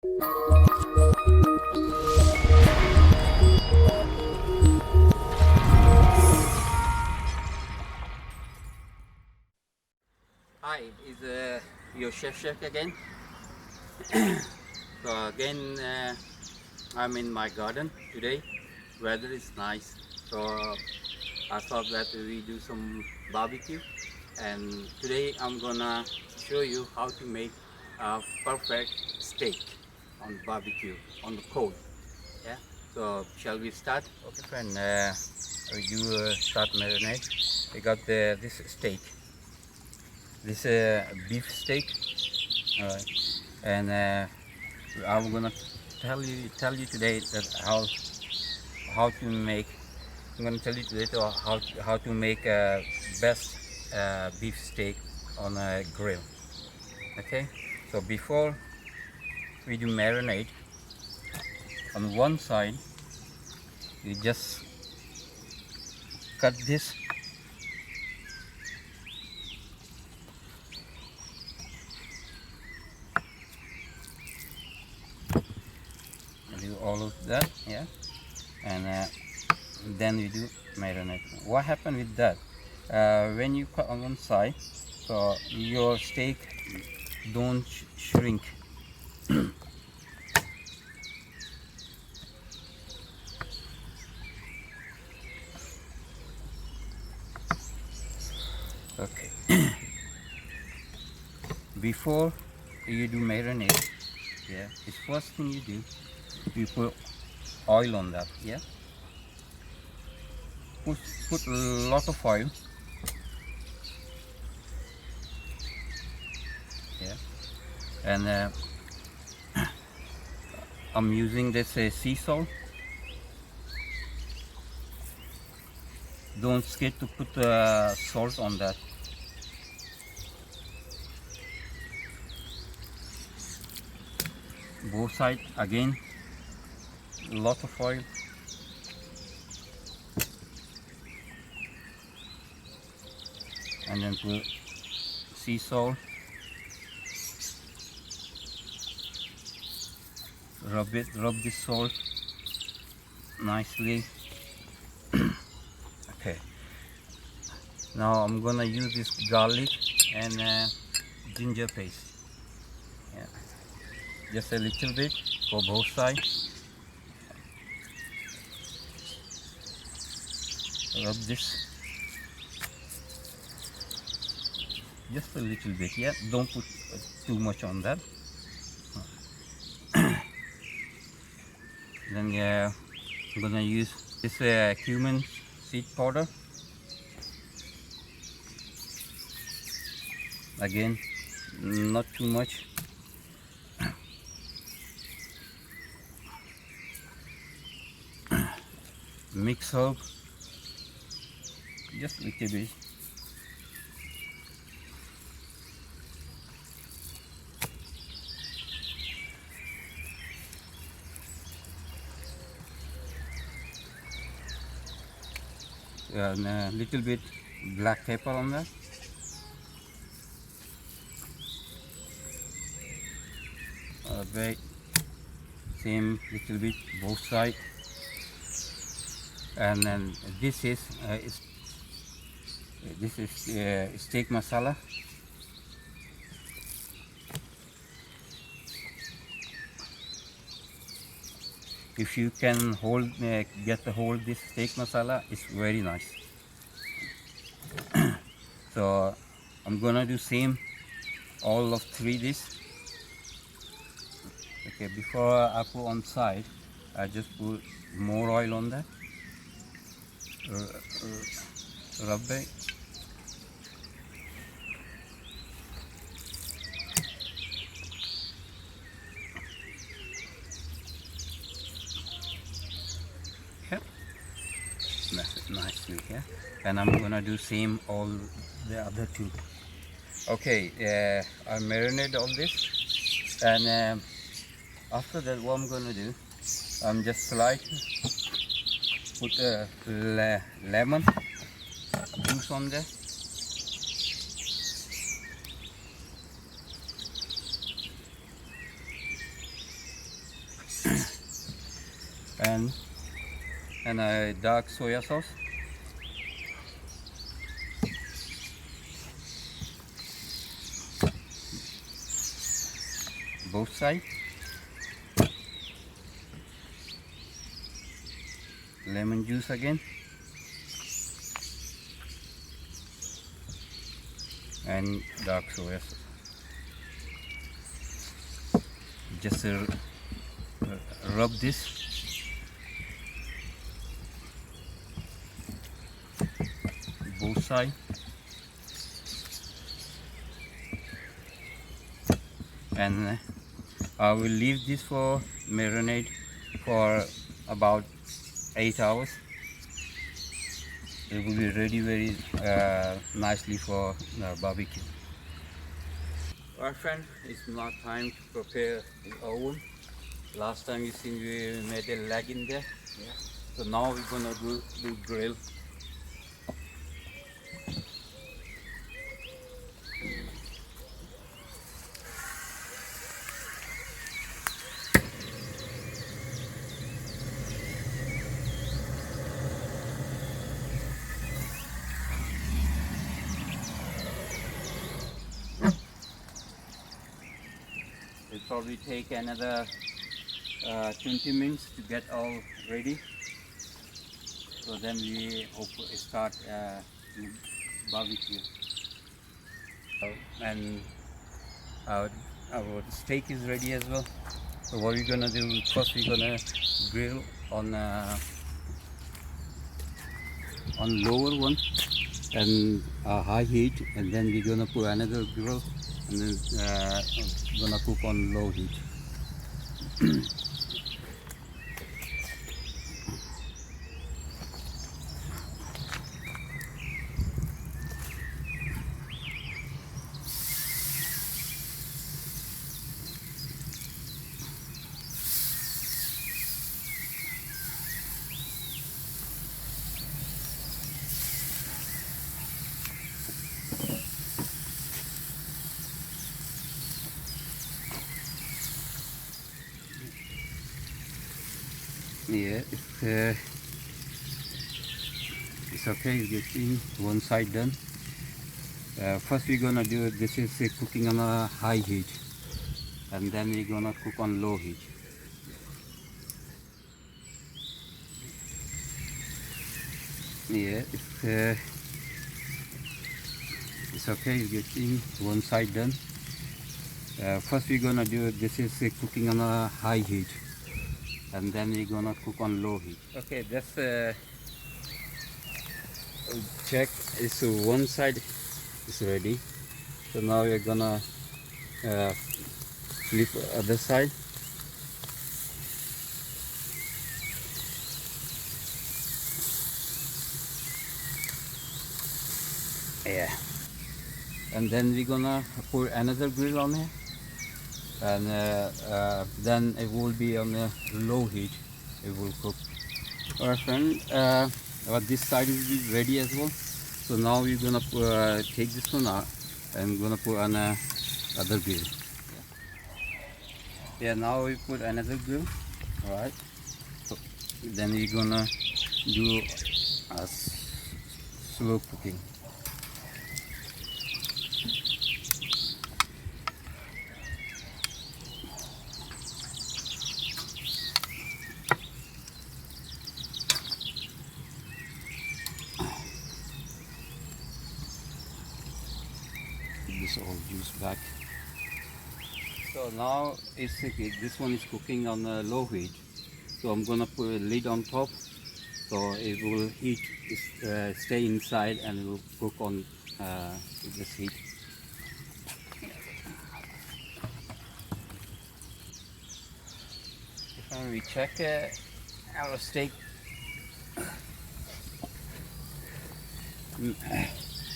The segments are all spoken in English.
Hi, is your chef Shaikh again. So again, I'm in my garden today. Weather is nice, so I thought that we do some barbecue. And today I'm gonna show you how to make a perfect steak on barbecue on the coal. Yeah. So shall we start? Okay, friend. You start marinate. We got this steak. This beef steak. All right. And I'm gonna tell you today that how to make. I'm gonna tell you today how to make best beef steak on a grill. Okay. So before we do marinade, on one side you just cut this. Do all of that, yeah, and then we do marinade. What happened with that? When you cut on one side, so your steak don't shrink. Okay. Before you do marinade, yeah, the first thing you do, you put oil on that, yeah. Put a lot of oil, yeah, and I'm using this sea salt. Don't skip to put salt on that. Both sides again, a lot of oil. And then put sea salt. Rub this salt nicely. Okay. Now I'm gonna use this garlic and ginger paste. Yeah. Just a little bit for both sides. Rub this. Just a little bit, yeah. Don't put too much on that. Then I'm gonna use this cumin seed powder. Again, not too much. Mix herb, just a little bit. And a little bit black pepper on that. Alright, same little bit both sides. And then this is steak masala. If you can get the hold this steak masala, it's very nice. So I'm gonna do same all of three this. Okay, before I put on side, I just put more oil on that. Rub it. Okay, mess it nicely here, and I'm gonna do same all the other two. Okay, I marinate all this, and after that, what I'm gonna do, I'm just put a lemon juice on there. and a dark soya sauce. Both sides. Lemon juice again. And dark soya sauce. Just rub this. Both sides. And I will leave this for marinade for about 8 hours. It will be ready very nicely for barbecue. Alright friend, it's now time to prepare the oven. Last time you seen we made a leg in there. Yeah. So now we're gonna do grill. It'll probably take another 20 minutes to get all ready. So then we start barbecue. And our steak is ready as well. So what we're gonna do, first we're gonna grill on lower one and high heat, and then we're gonna put another grill and then gonna cook on low heat. Yeah, it's okay. It's getting one side done. First we're gonna do this is cooking on a high heat, and then we're gonna cook on low heat. Yeah, it's okay. It's getting one side done. First we're gonna do this is cooking on a high heat, and then we're gonna cook on low heat. Okay, that's check. It's one side is ready. So now we're gonna flip other side. Yeah. And then we're gonna put another grill on it, and then it will be on a low heat. It will cook. Alright friend, this side is ready as well. So now we're gonna take this one out and gonna put on other grill. Yeah, now we put another grill. Alright. So then we're gonna do a slow cooking. This all juice back. So now it's this one is cooking on low heat. So I'm gonna put a lid on top, so it will heat, stay inside, and it will cook on this heat. If we check our steak.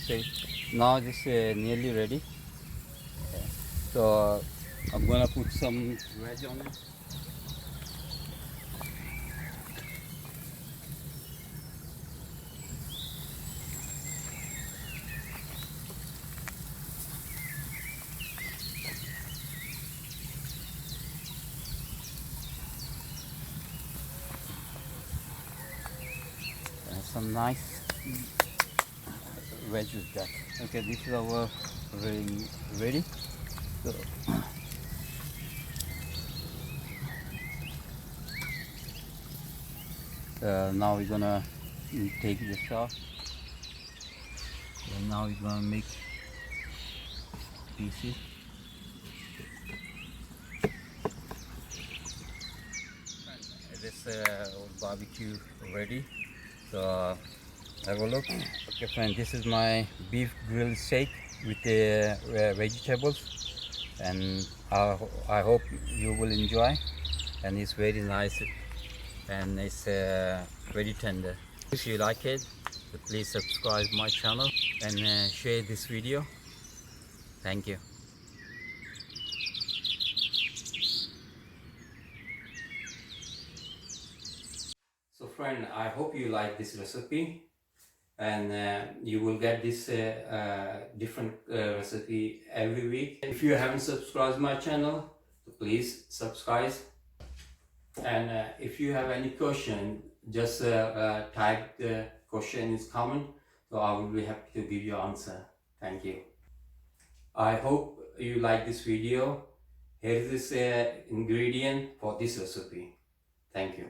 Okay, now this is nearly ready. So I'm gonna put some veg on it. some nice veg with that. Okay, this is our ready. So now we're gonna take this off, and now we're gonna make pieces. This barbecue ready. So have a look. Okay, friend, this is my beef grilled steak with the vegetables, and I hope you will enjoy. And it's very nice, and it's very tender. If you like it, so please subscribe my channel and share this video. Thank you. So friend, I hope you like this recipe, and you will get this different recipe every week. If you haven't subscribed my channel, so please subscribe. And if you have any question, just type the question in comment, so I will be happy to give you answer. Thank you. I hope you like this video. Here is this ingredient for this recipe. Thank you.